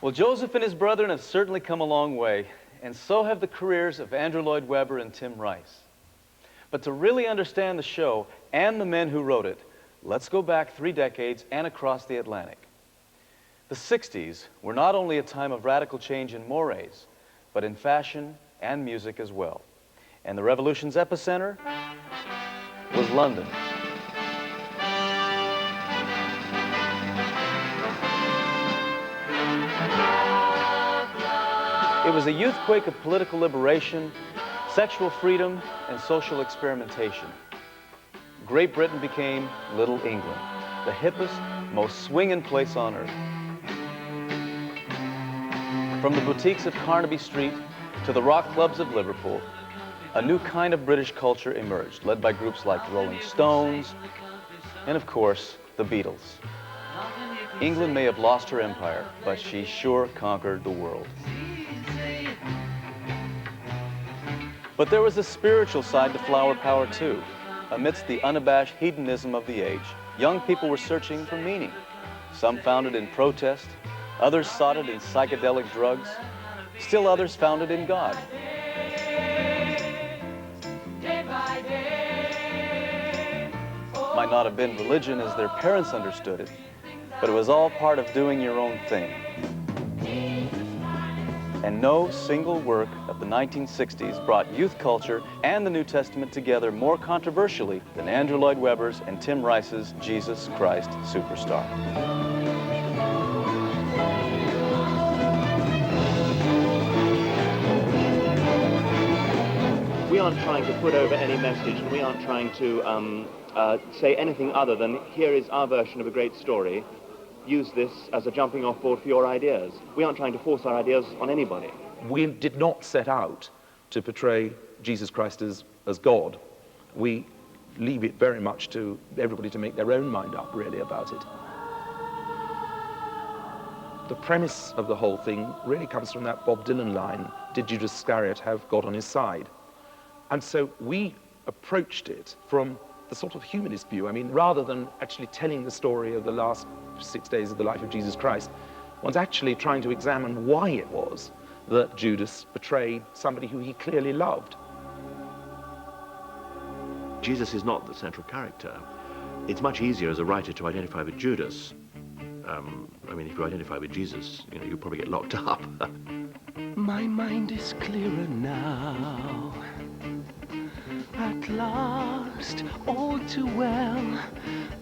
Well, Joseph and his brethren have certainly come a long way, and so have the careers of Andrew Lloyd Webber and Tim Rice. But to really understand the show and the men who wrote it, let's go back 3 decades and across the Atlantic. The 60s were not only a time of radical change in mores, but in fashion and music as well. And the revolution's epicenter was London. It was a youthquake of political liberation, sexual freedom, and social experimentation. Great Britain became Little England, the hippest, most swinging place on earth. From the boutiques of Carnaby Street to the rock clubs of Liverpool, a new kind of British culture emerged, led by groups like the Rolling Stones and, of course, the Beatles. England may have lost her empire, but she sure conquered the world. But there was a spiritual side to flower power, too. Amidst the unabashed hedonism of the age, young people were searching for meaning. Some found it in protest, others sought it in psychedelic drugs, still others found it in God. Might not have been religion as their parents understood it, but it was all part of doing your own thing. And no single work of the 1960s brought youth culture and the New Testament together more controversially than Andrew Lloyd Webber's and Tim Rice's Jesus Christ Superstar. We aren't trying to put over any message, and we aren't trying to say anything other than, here is our version of a great story. Use this as a jumping off board for your ideas. We aren't trying to force our ideas on anybody. We did not set out to portray Jesus Christ as God. We leave it very much to everybody to make their own mind up, really, about it. The premise of the whole thing really comes from that Bob Dylan line, did Judas Iscariot have God on his side? And so we approached it from the sort of humanist view. I mean, rather than actually telling the story of the last 6 days of the life of Jesus Christ, one's actually trying to examine why it was that Judas betrayed somebody who he clearly loved. Jesus is not the central character. It's much easier as a writer to identify with Judas. I mean, if you identify with Jesus, you know, you'll probably get locked up. My mind is clearer now. At last, all too well,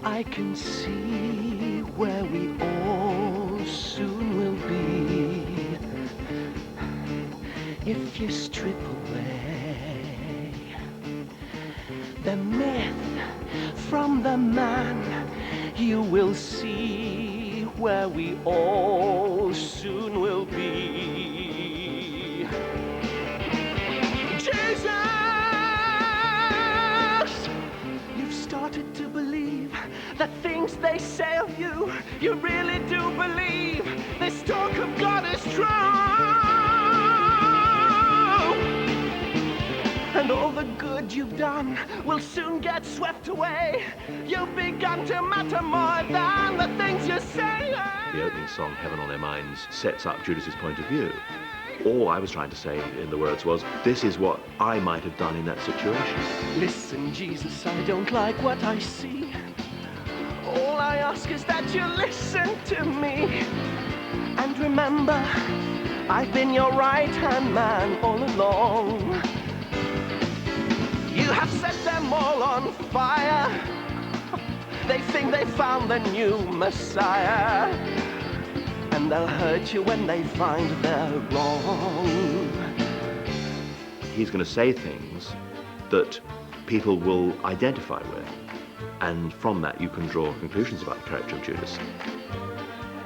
I can see where we all soon will be. If you strip away the myth from the man, you will see where we all soon will be. Jesus! Started to believe the things they say of you. You really do believe this talk of God is true. And all the good you've done will soon get swept away. You've begun to matter more than the things you say. The opening song, Heaven on Their Minds, sets up Judas's point of view. All I was trying to say in the words was, this is what I might have done in that situation. Listen, Jesus, I don't like what I see. All I ask is that you listen to me. And remember, I've been your right-hand man all along. You have set them all on fire. They think they found the new Messiah. And they'll hurt you when they find they're wrong. He's going to say things that people will identify with, and from that you can draw conclusions about the character of Judas.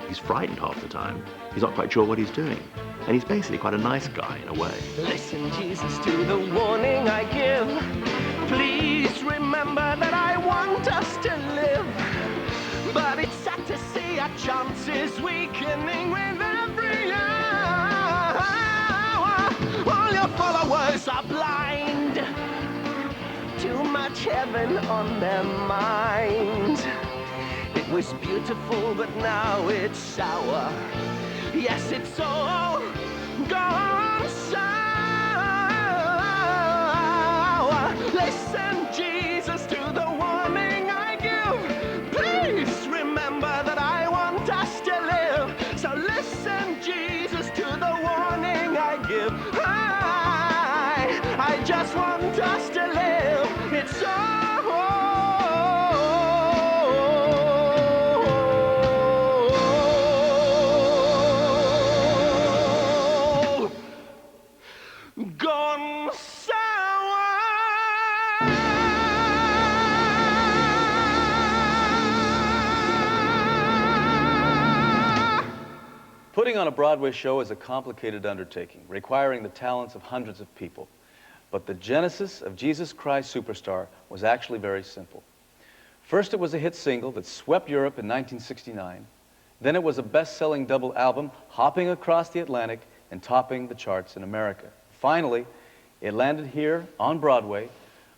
He's frightened half the time. He's not quite sure what he's doing. And he's basically quite a nice guy in a way. Listen, Jesus, to the warning I give. Please remember that I want us to live. But it's sad to see our chances weakening with every hour. All your followers are blind. Too much heaven on their mind. It was beautiful, but now it's sour. Yes, it's all gone sour. Listen, Jesus, to the warning I give. Please remember that I want us to live. So listen, Jesus, to the warning I give. I just want us to live. It's all gone sour. Putting on a Broadway show is a complicated undertaking, requiring the talents of hundreds of people. But the genesis of Jesus Christ Superstar was actually very simple. First, it was a hit single that swept Europe in 1969. Then it was a best-selling double album, hopping across the Atlantic and topping the charts in America. Finally, it landed here on Broadway,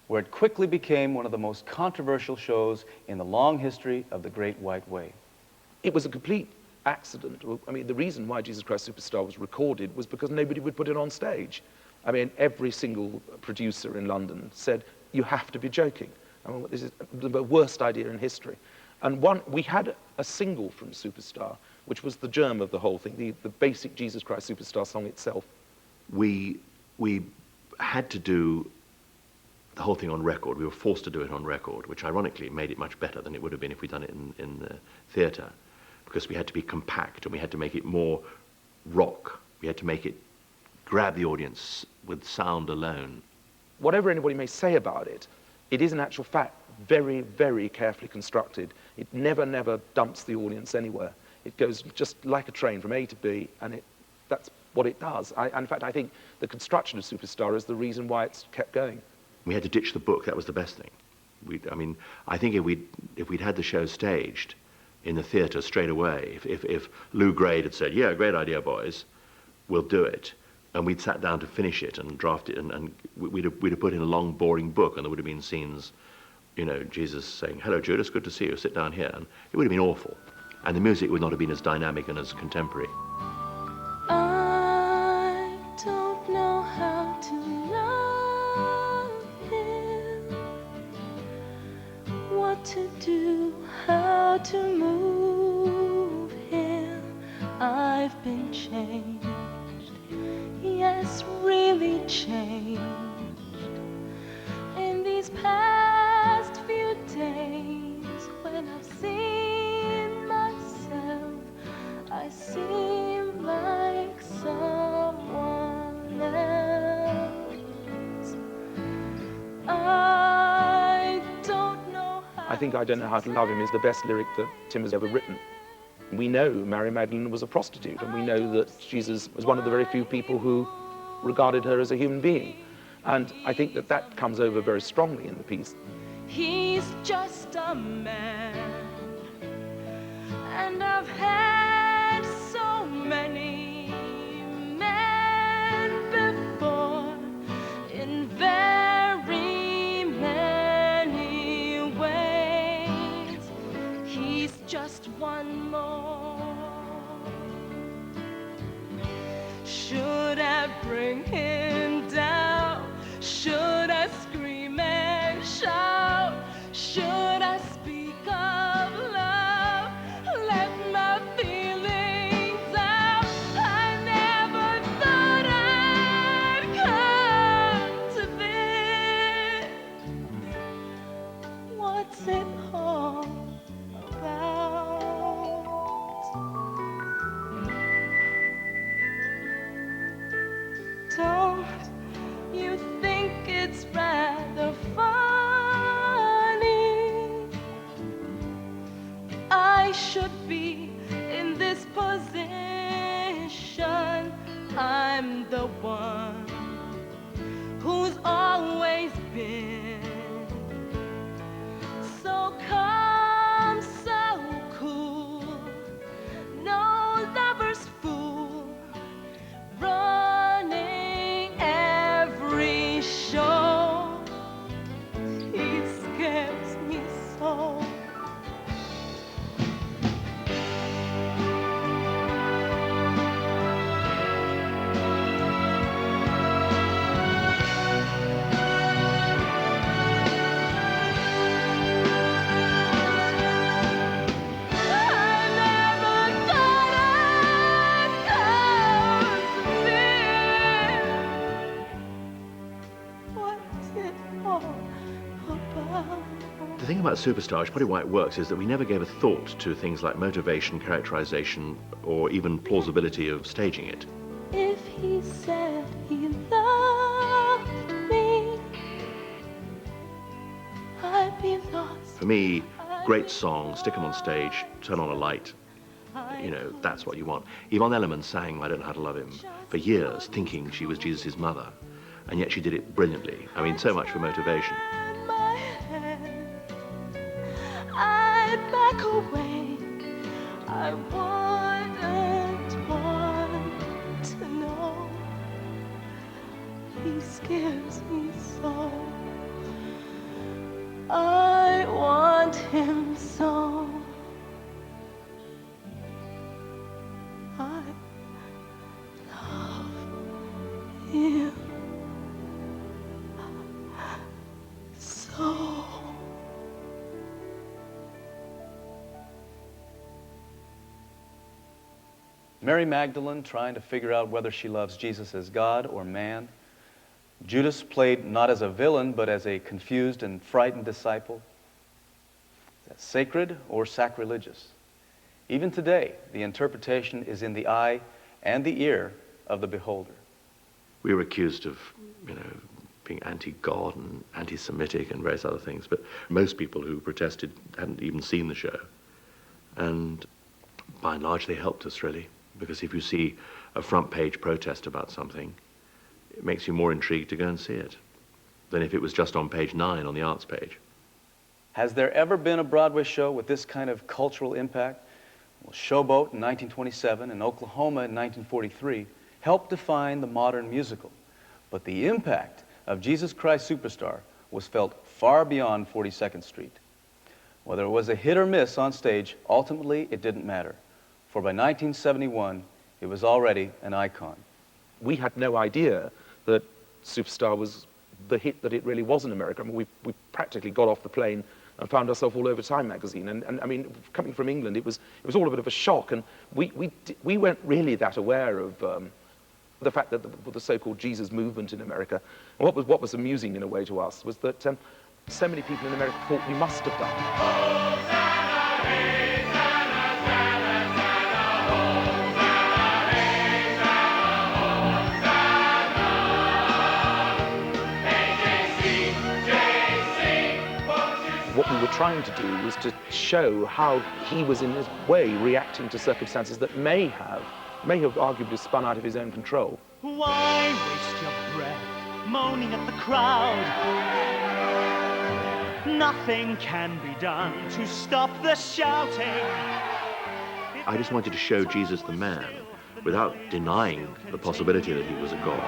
where it quickly became one of the most controversial shows in the long history of the Great White Way. It was a complete accident. I mean, the reason why Jesus Christ Superstar was recorded was because nobody would put it on stage. I mean, every single producer in London said, you have to be joking. I mean, this is the worst idea in history. And we had a single from Superstar, which was the germ of the whole thing, the basic Jesus Christ Superstar song itself. We had to do the whole thing on record. We were forced to do it on record, which ironically made it much better than it would have been if we'd done it in the theatre, because we had to be compact and we had to make it more rock. We had to make it grab the audience with sound alone. Whatever anybody may say about it, it is in actual fact very, very carefully constructed. It never dumps the audience anywhere. It goes just like a train from A to B, and that's what it does. In fact, I think the construction of Superstar is the reason why it's kept going. We had to ditch the book. That was the best thing. I think if we'd had the show staged in the theatre straight away, if Lou Grade had said, yeah, great idea, boys, we'll do it, and we'd sat down to finish it and draft it, and we'd have put in a long, boring book, and there would have been scenes, you know, Jesus saying, hello, Judas, good to see you, sit down here, and it would have been awful. And the music would not have been as dynamic and as contemporary. I don't know how to love him, what to do, how to move him. I've been changed, yes, really changed in these past few days. When I've seen myself, I seem like someone else. I don't know how. I think I Don't Know How to Love Him is the best lyric that Tim has ever written. We know Mary Magdalene was a prostitute, and we know that Jesus was one of the very few people who regarded her as a human being. And I think that comes over very strongly in the piece. He's just a man, and I've had so many men before in very many ways. He's just one more. Should I bring him down? Should I scream and shout? Should I speak of love? Let my feelings out. I never thought I'd come to this. What's it all about? Don't you think it's rather funny? I should be in this position. I'm the one who's always been so calm, so cool, no lover's fool, running every show. He scares me so. thing about Superstar, which probably why it works, is that we never gave a thought to things like motivation, characterization, or even plausibility of staging it. If he said he loved me, I'd be lost. For me, great song, stick 'em on stage, turn on a light, you know, that's what you want. Yvonne Elliman sang I Don't Know How to Love Him for years, thinking she was Jesus' mother, and yet she did it brilliantly. I mean, so much for motivation. My head, I'd back away. I wouldn't want to know. He scares me so. I want him so. I love him so. Mary Magdalene trying to figure out whether she loves Jesus as God or man. Judas played not as a villain, but as a confused and frightened disciple. Is that sacred or sacrilegious? Even today, the interpretation is in the eye and the ear of the beholder. We were accused of, you know, being anti-God and anti-Semitic and various other things, but most people who protested hadn't even seen the show. And by and large, they helped us, really, because if you see a front page protest about something, it makes you more intrigued to go and see it than if it was just on page 9 on the arts page. Has there ever been a Broadway show with this kind of cultural impact? Well, Showboat in 1927 and Oklahoma in 1943 helped define the modern musical. But the impact of Jesus Christ Superstar was felt far beyond 42nd Street. Whether it was a hit or miss on stage, ultimately it didn't matter. For by 1971, it was already an icon. We had no idea that Superstar was the hit that it really was in America. I mean, we practically got off the plane and found ourselves all over Time magazine. And I mean, coming from England, it was all a bit of a shock. And we weren't really that aware of the fact that the so-called Jesus movement in America. And what was amusing in a way to us was that so many people in America thought we must have done. What we were trying to do was to show how he was in his way reacting to circumstances that may have arguably spun out of his own control. Why waste your breath moaning at the crowd? Nothing can be done to stop the shouting. I just wanted to show Jesus the man without denying the possibility that he was a god.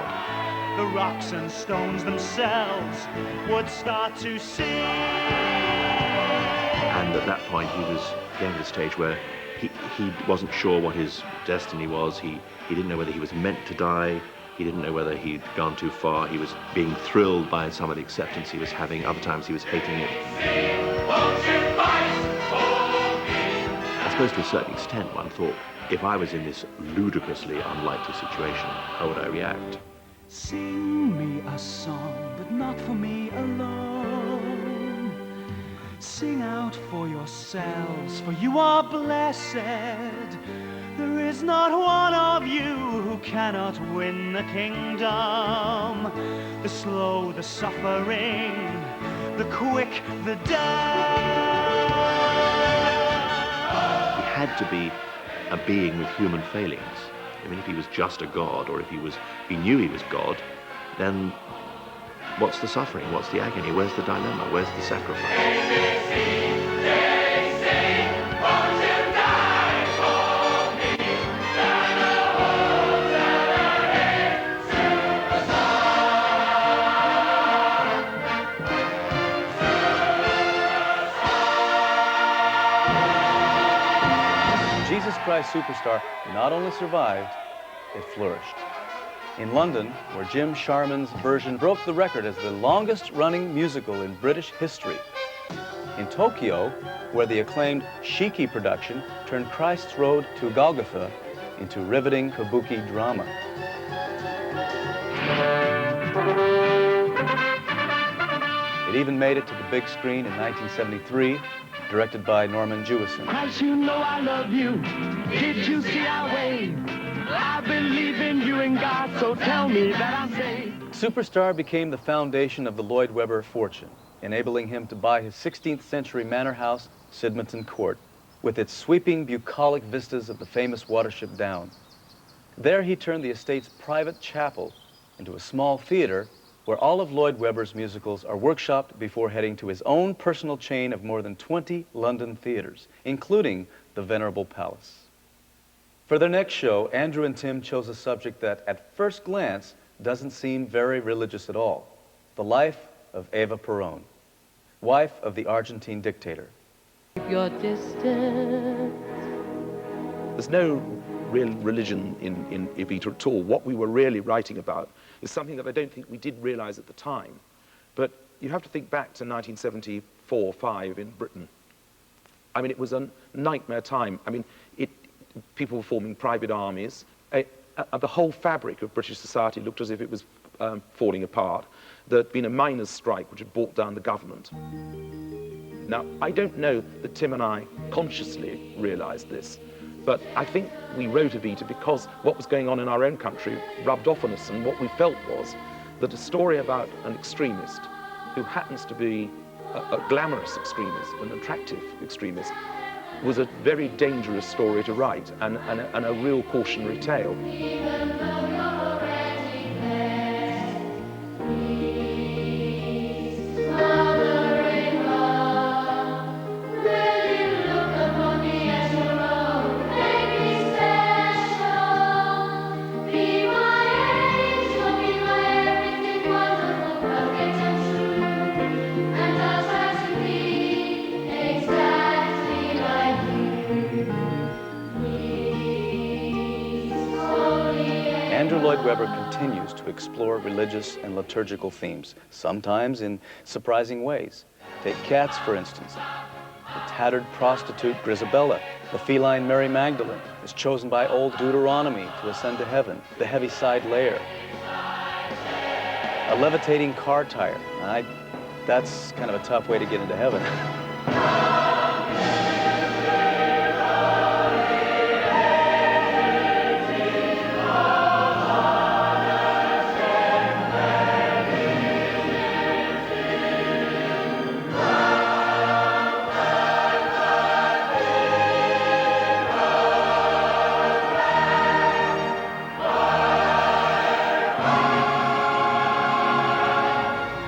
The rocks and stones themselves would start to sing. And at that point, he was getting to the stage where he wasn't sure what his destiny was. He didn't know whether he was meant to die. He didn't know whether he'd gone too far. He was being thrilled by some of the acceptance he was having. Other times he was hating it. I suppose to a certain extent, one thought, if I was in this ludicrously unlikely situation, how would I react? Sing me a song, but not for me alone. Sing out for yourselves, for you are blessed. There is not one of you who cannot win the kingdom. The slow, the suffering, the quick, the dead. He had to be a being with human failings. I mean, if he was just a god, or if he knew he was God, then what's the suffering? What's the agony? Where's the dilemma? Where's the sacrifice? Jesus Christ Superstar not only survived, it flourished. In London, where Jim Sharman's version broke the record as the longest-running musical in British history. In Tokyo, where the acclaimed Shiki production turned Christ's Road to Golgotha into riveting kabuki drama. It even made it to the big screen in 1973, directed by Norman Jewison. Christ, you know I love you. Did you see our way? I believe in you and God, so tell me that I'm saved. Superstar became the foundation of the Lloyd Webber fortune, enabling him to buy his 16th century manor house, Sidmonton Court, with its sweeping bucolic vistas of the famous Watership Down. There he turned the estate's private chapel into a small theater where all of Lloyd Webber's musicals are workshopped before heading to his own personal chain of more than 20 London theaters, including the Venerable Palace. For their next show, Andrew and Tim chose a subject that, at first glance, doesn't seem very religious at all: the life of Eva Perón, wife of the Argentine dictator. Your distance. There's no real religion in Evita at all. What we were really writing about is something that I don't think we did realize at the time. But you have to think back to 1974-5 in Britain. I mean, it was a nightmare time. I mean, people were forming private armies. The whole fabric of British society looked as if it was falling apart. There had been a miners' strike which had brought down the government. Now, I don't know that Tim and I consciously realized this, but I think we wrote Evita because what was going on in our own country rubbed off on us, and what we felt was that a story about an extremist who happens to be a glamorous extremist, an attractive extremist, was a very dangerous story to write and a real cautionary tale. Lloyd Webber continues to explore religious and liturgical themes, sometimes in surprising ways. Take Cats, for instance. The tattered prostitute Grisabella, the feline Mary Magdalene, is chosen by old Deuteronomy to ascend to heaven, the Heaviside Layer. A levitating car tire. That's kind of a tough way to get into heaven.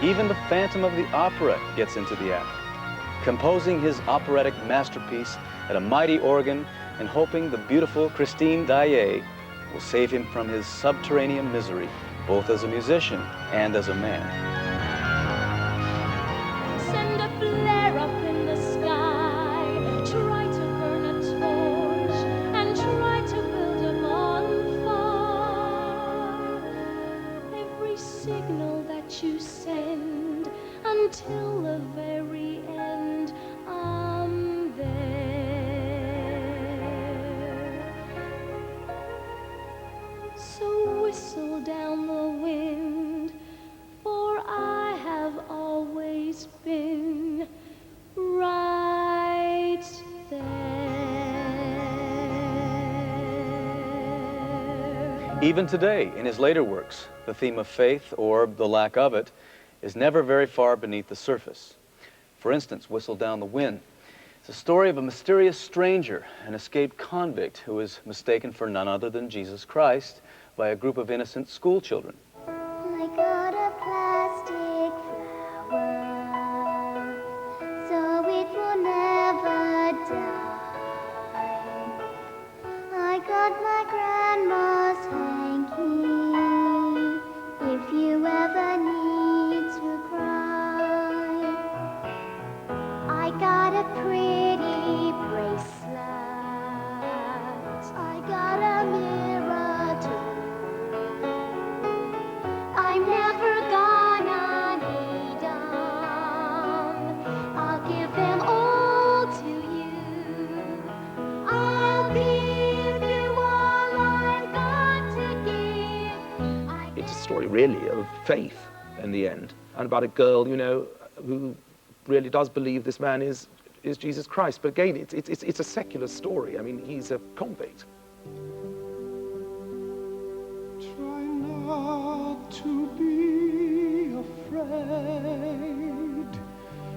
Even the Phantom of the Opera gets into the act, composing his operatic masterpiece at a mighty organ and hoping the beautiful Christine Daae will save him from his subterranean misery, both as a musician and as a man. Send a flare up in the sky, try to burn a torch, and try to build a bonfire. Every signal that you send, until the very end, I'm there. So whistle down the wind, for I have always been right there. Even today, in his later works, the theme of faith, or the lack of it, is never very far beneath the surface. For instance, Whistle Down the Wind. It's a story of a mysterious stranger, an escaped convict who is mistaken for none other than Jesus Christ by a group of innocent school children. I got a plastic flower, so it will never die. I got my grandma's hanky, if you ever need to cry. I got a pretty bracelet, I got a mirror too. I'm never gonna need 'em, I'll give them all to you. I'll give you all I've got to give. It's a story really of faith in the end, and about a girl, you know, who really does believe this man is Jesus Christ. But again, it's a secular story. I mean, he's a convict. Try not to be afraid.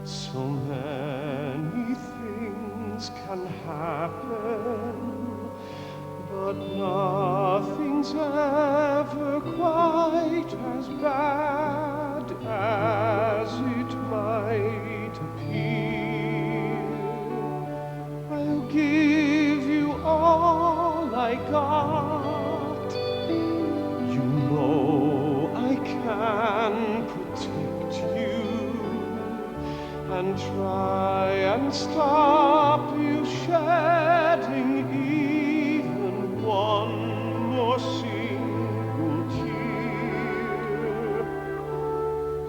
So many things can happen, but nothing's ever quite as bad as it might appear. I'll give you all I got. You know I can protect you and try and stop you shedding even one more single tear.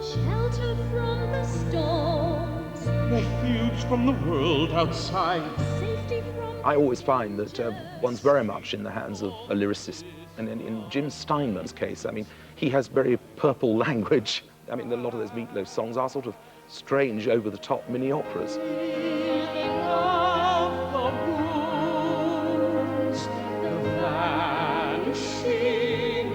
Shelter from the storms, Refuge from the world outside. safety from I always find that one's very much in the hands of a lyricist. And in Jim Steinman's case, I mean, he has very purple language. I mean, a lot of those Meatloaf songs are sort of strange, over-the-top mini-operas. Healing of the wounds, the vanishing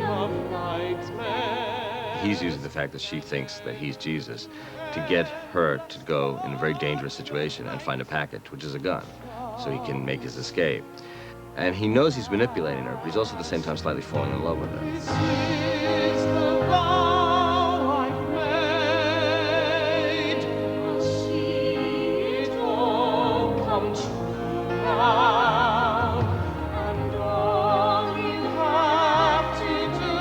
of nightmares. He's using the fact that she thinks that he's Jesus to get her to go in a very dangerous situation and find a package, which is a gun, so he can make his escape. And he knows he's manipulating her, but he's also at the same time slightly falling in love with her. This is the vow I've made. I'll see it all come true now. And all you have to do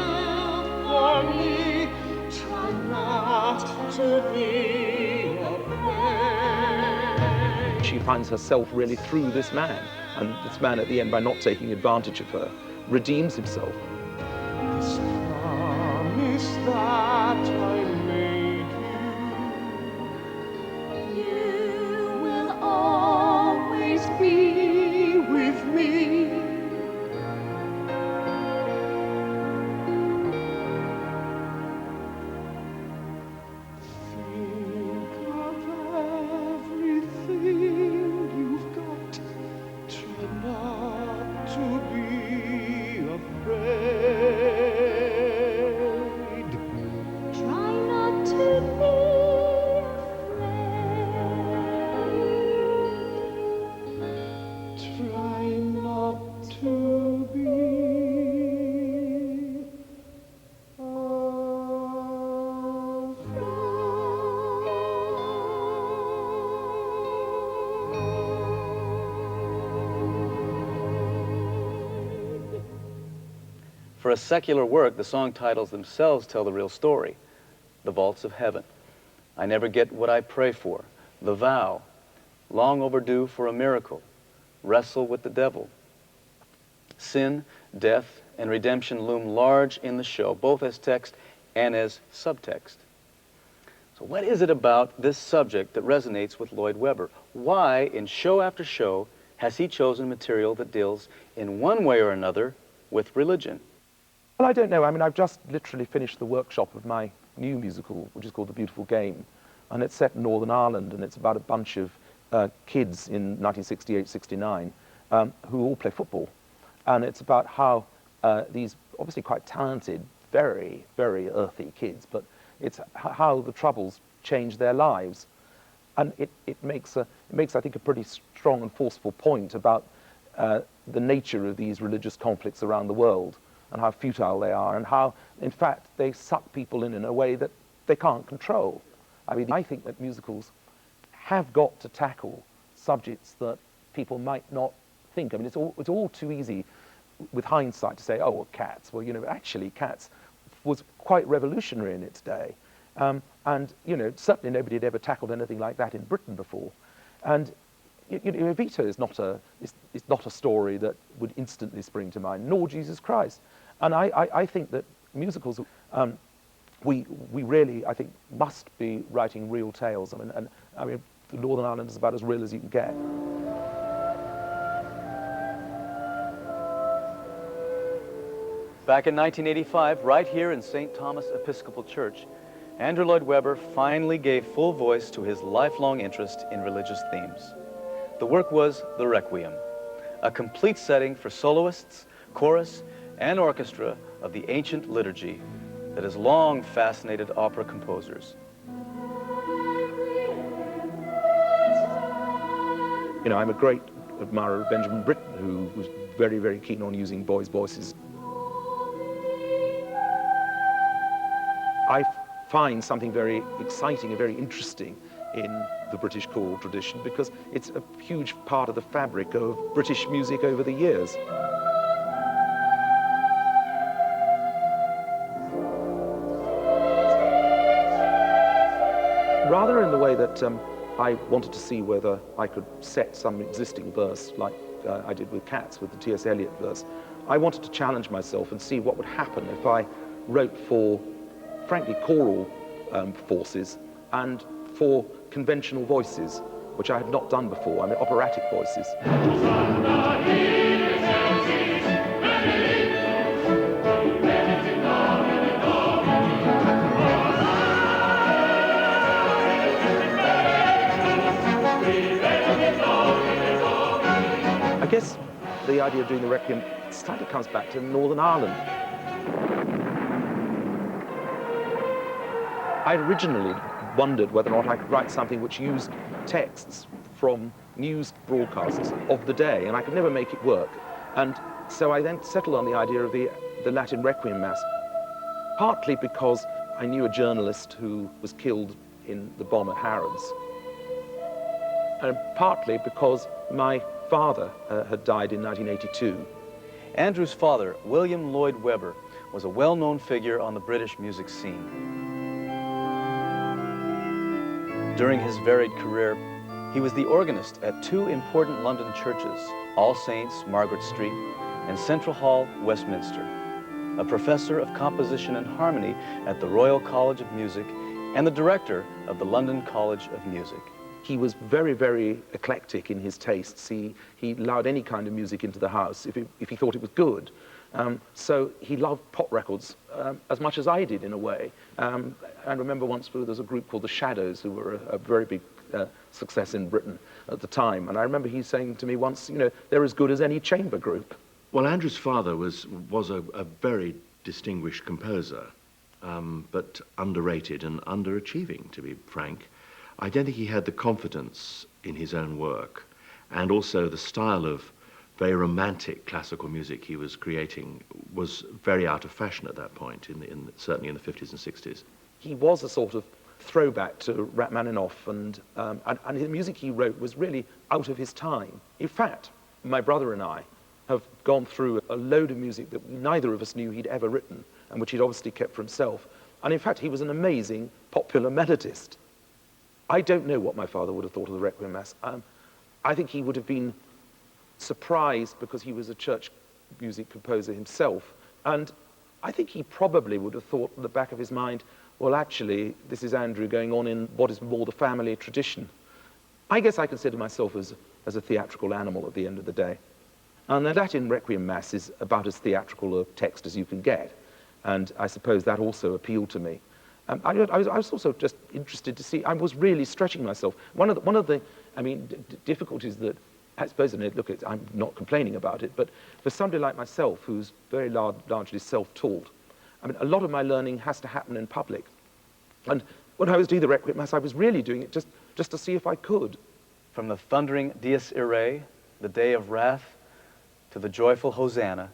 for me, try not to be afraid. She finds herself really through this man. And this man at the end, by not taking advantage of her, redeems himself. This promise that I made you, you will always be with me. Think of everything you've got. Try not to be afraid. try not to be afraid. Try not to be afraid. For a secular work, the song titles themselves tell the real story. The Vaults of Heaven, I Never Get What I Pray For, The Vow, Long Overdue for a Miracle, Wrestle with the Devil. Sin, death, and redemption loom large in the show, both as text and as subtext. So what is it about this subject that resonates with Lloyd Webber? Why, in show after show, has he chosen material that deals in one way or another with religion? Well, I don't know. I mean, I've just literally finished the workshop of my new musical, which is called The Beautiful Game. And it's set in Northern Ireland, and it's about a bunch of kids in 1968-69 who all play football. And it's about how these obviously quite talented, very, very earthy kids, but it's how the Troubles changed their lives. And it makes, I think, a pretty strong and forceful point about the nature of these religious conflicts around the world, and how futile they are, and how, in fact, they suck people in a way that they can't control. I mean, I think that musicals have got to tackle subjects that people might not think. I mean, it's all too easy with hindsight to say, oh, well, Cats. Well, you know, actually, Cats was quite revolutionary in its day. And, you know, certainly nobody had ever tackled anything like that in Britain before. And, you know, Evita is not a story that would instantly spring to mind, nor Jesus Christ. And I think that musicals, we really, I think, must be writing real tales. I mean, Northern Ireland is about as real as you can get. Back in 1985, right here in St. Thomas Episcopal Church, Andrew Lloyd Webber finally gave full voice to his lifelong interest in religious themes. The work was the Requiem, a complete setting for soloists, chorus, and orchestra of the ancient liturgy that has long fascinated opera composers. You know, I'm a great admirer of Benjamin Britten, who was very, very keen on using boys' voices. I find something very exciting and very interesting in the British choral tradition because it's a huge part of the fabric of British music over the years. Rather in the way that I wanted to see whether I could set some existing verse like I did with Cats, with the T.S. Eliot verse, I wanted to challenge myself and see what would happen if I wrote for, frankly, choral forces and for conventional voices, which I had not done before, I mean operatic voices. I guess the idea of doing the Requiem slightly comes back to Northern Ireland. I originally wondered whether or not I could write something which used texts from news broadcasts of the day, and I could never make it work. And so I then settled on the idea of the Latin Requiem Mass, partly because I knew a journalist who was killed in the bomb at Harrods, and partly because my father had died in 1982. Andrew's father, William Lloyd Webber, was a well-known figure on the British music scene. During his varied career, he was the organist at two important London churches, All Saints, Margaret Street, and Central Hall, Westminster, a professor of composition and harmony at the Royal College of Music, and the director of the London College of Music. He was very, very eclectic in his tastes. He allowed any kind of music into the house if he thought it was good. So he loved pop records as much as I did, in a way. I remember once there was a group called the Shadows, who were a very big success in Britain at the time. And I remember he saying to me once, you know, they're as good as any chamber group. Well, Andrew's father was a very distinguished composer, but underrated and underachieving, to be frank. I don't think he had the confidence in his own work, and also the style of very romantic classical music he was creating was very out of fashion at that point, certainly in the 50s and 60s. He was a sort of throwback to Rachmaninoff, and the music he wrote was really out of his time. In fact, my brother and I have gone through a load of music that neither of us knew he'd ever written, and which he'd obviously kept for himself. And in fact, he was an amazing popular melodist. I don't know what my father would have thought of the Requiem Mass. I think he would have been surprised because he was a church music composer himself. And I think he probably would have thought in the back of his mind, well, actually, this is Andrew going on in what is more the family tradition. I guess I consider myself as a theatrical animal at the end of the day. And the Latin Requiem Mass is about as theatrical a text as you can get. And I suppose that also appealed to me. I was also just interested to see, I was really stretching myself. One of the difficulties that, I suppose, look, I'm not complaining about it, but for somebody like myself, who's very largely self-taught, I mean, a lot of my learning has to happen in public. And when I was doing the Requiem Mass, I was really doing it just to see if I could. From the thundering Dies Irae, the Day of Wrath, to the joyful Hosanna,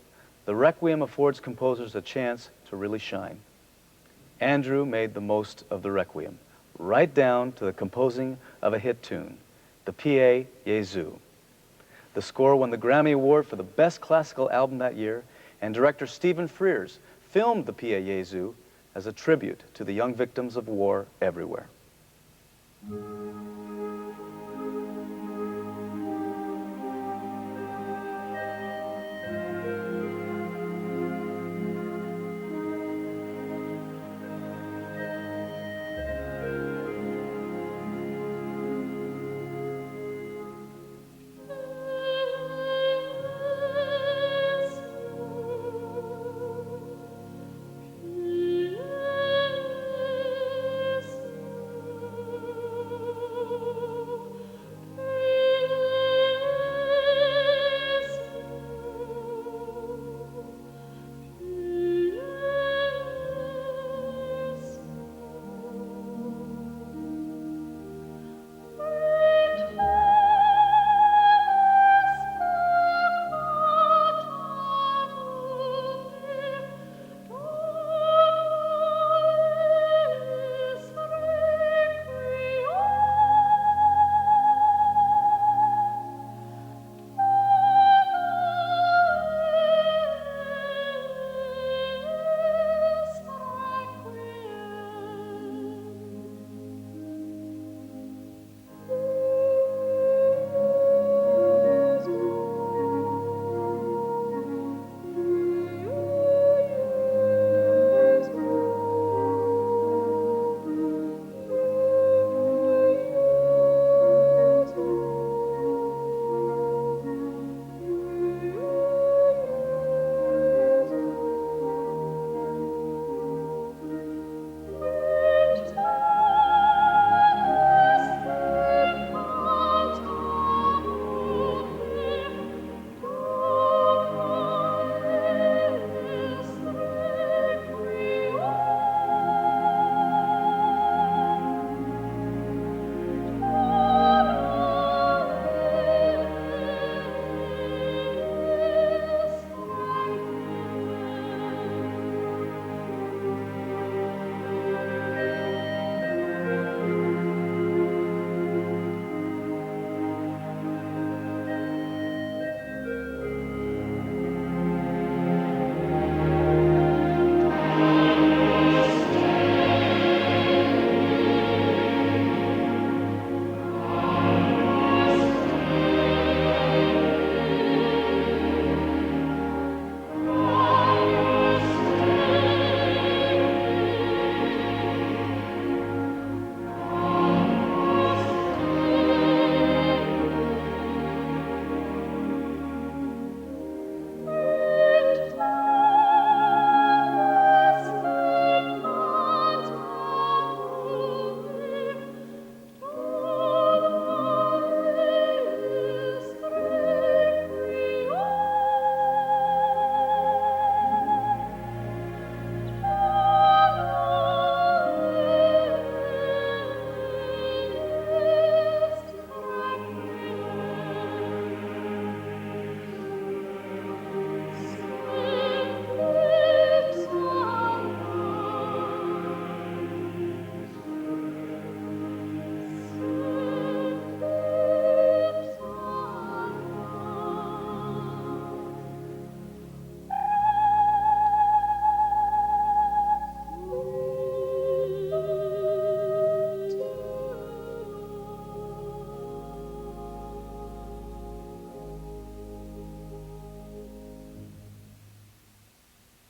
the Requiem affords composers a chance to really shine. Andrew made the most of the Requiem, right down to the composing of a hit tune, the Pie Jesu. The score won the Grammy Award for the Best Classical Album that year, and director Stephen Frears filmed the Pie Jesu as a tribute to the young victims of war everywhere.